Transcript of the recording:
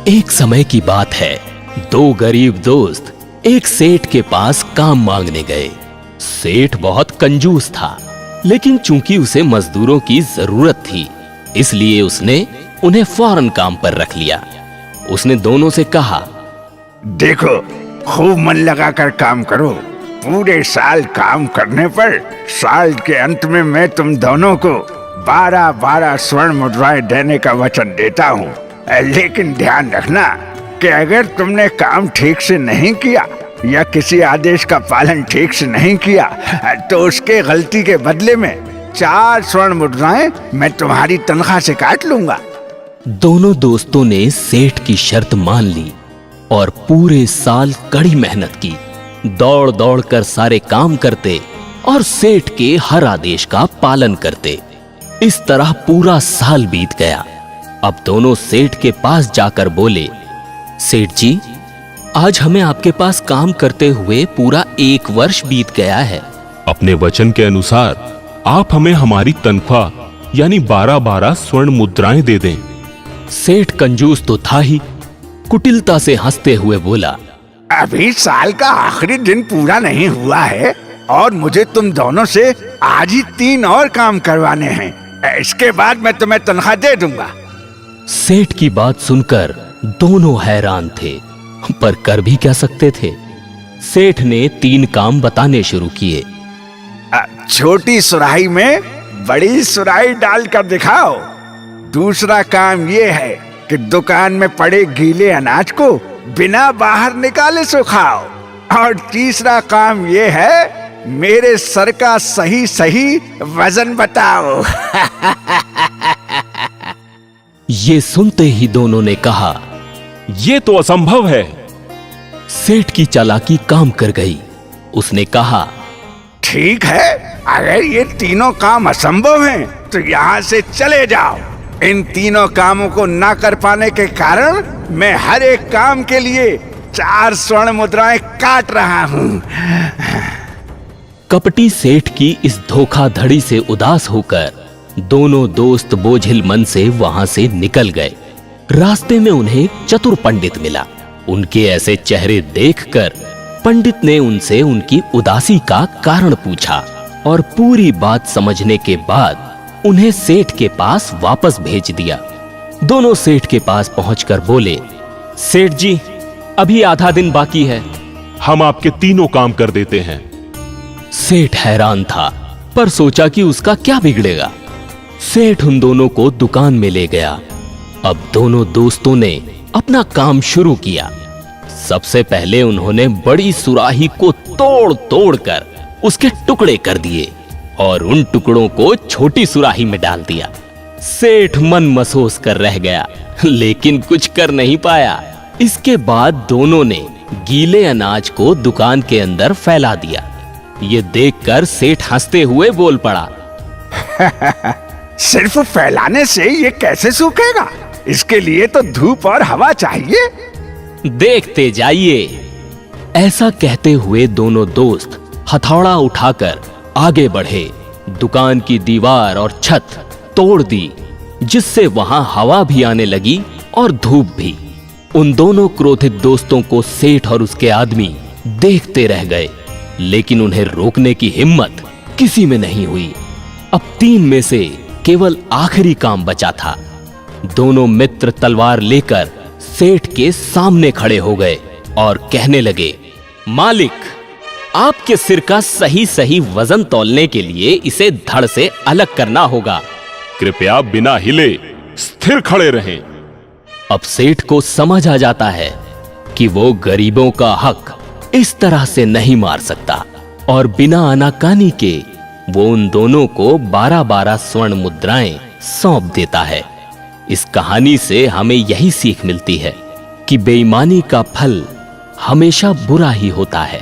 एक समय की बात है, दो गरीब दोस्त एक सेठ के पास काम मांगने गए। सेठ बहुत कंजूस था, लेकिन चूंकि उसे मजदूरों की जरूरत थी, इसलिए उसने उन्हें फौरन काम पर रख लिया। उसने दोनों से कहा, देखो, खूब मन लगाकर काम करो। पूरे साल काम करने पर साल के अंत में मैं तुम दोनों को 12-12 स्वर्ण मुद्राएं देने का वचन देता हूँ। लेकिन ध्यान रखना कि अगर तुमने काम ठीक से नहीं किया या किसी आदेश का पालन ठीक से नहीं किया तो उसके गलती के बदले में 4 स्वर्ण मुद्राएं मैं तुम्हारी तनख्वाह से काट लूंगा। दोनों दोस्तों ने सेठ की शर्त मान ली और पूरे साल कड़ी मेहनत की। दौड़ दौड़ कर सारे काम करते और सेठ के हर आदेश का पालन करते। इस तरह पूरा साल बीत गया। अब दोनों सेठ के पास जाकर बोले, सेठ जी, आज हमें आपके पास काम करते हुए पूरा 1 वर्ष बीत गया है। अपने वचन के अनुसार आप हमें हमारी तनख्वाह यानी 12-12 स्वर्ण मुद्राएं दे दें। सेठ कंजूस तो था ही, कुटिलता से हंसते हुए बोला, अभी साल का आखिरी दिन पूरा नहीं हुआ है और मुझे तुम दोनों से आज ही 3 और काम करवाने हैं। इसके बाद मैं तुम्हें तनख्वाह दे दूंगा। सेठ की बात सुनकर दोनों हैरान थे, पर कर भी क्या सकते थे। सेठ ने 3 काम बताने शुरू किए। छोटी सुराही में बड़ी सुराही डालकर दिखाओ। दूसरा काम ये है कि दुकान में पड़े गीले अनाज को बिना बाहर निकाले सुखाओ। और तीसरा काम ये है, मेरे सर का सही सही वजन बताओ। ये सुनते ही दोनों ने कहा, ये तो असंभव है। सेठ की चालाकी काम कर गई। उसने कहा, ठीक है, अगर ये तीनों काम असंभव हैं, तो यहाँ से चले जाओ। इन तीनों कामों को ना कर पाने के कारण मैं हर एक काम के लिए 4 स्वर्ण मुद्राएं काट रहा हूँ। कपटी सेठ की इस धोखाधड़ी से उदास होकर दोनों दोस्त बोझिल मन से वहां से निकल गए। रास्ते में उन्हें एक चतुर पंडित मिला। उनके ऐसे चेहरे देखकर पंडित ने उनसे उनकी उदासी का कारण पूछा और पूरी बात समझने के बाद उन्हें सेठ के पास वापस भेज दिया। दोनों सेठ के पास पहुंचकर बोले, सेठ जी, अभी आधा दिन बाकी है। हम आपके तीनों काम कर देते हैं। सेठ हैरान था, पर सोचा कि उसका क्या बिगड़ेगा। सेठ उन दोनों को दुकान में ले गया। अब दोनों दोस्तों ने अपना काम शुरू किया। सबसे पहले उन्होंने बड़ी सुराही को तोड़ तोड़ कर उसके टुकड़े कर दिए और उन टुकड़ों को छोटी सुराही में डाल दिया। सेठ मन महसूस कर रह गया, लेकिन कुछ कर नहीं पाया। इसके बाद दोनों ने गीले अनाज को दुकान के अंदर फैला दिया। ये देखकर सेठ हंसते हुए बोल पड़ा, सिर्फ फैलाने से ये कैसे सूखेगा? इसके लिए तो धूप और हवा चाहिए। देखते जाइए। ऐसा कहते हुए दोनों दोस्त हथौड़ा उठाकर आगे बढ़े। दुकान की दीवार और छत तोड़ दी, जिससे वहां हवा भी आने लगी और धूप भी। उन दोनों क्रोधित दोस्तों को सेठ और उसके आदमी देखते रह गए, लेकिन उन्हें रोकने की हिम्मत किसी में नहीं हुई। अब 3 में से केवल आखिरी काम बचा था। दोनों मित्र तलवार लेकर सेठ के सामने खड़े हो गए और कहने लगे, मालिक, आपके सिर का सही सही वजन तौलने के लिए इसे धड़ से अलग करना होगा। कृपया बिना हिले स्थिर खड़े रहें। अब सेठ को समझ आ जाता है कि वो गरीबों का हक इस तरह से नहीं मार सकता और बिना आनाकानी के वो उन दोनों को 12-12 स्वर्ण मुद्राएं सौंप देता है। इस कहानी से हमें यही सीख मिलती है कि बेईमानी का फल हमेशा बुरा ही होता है।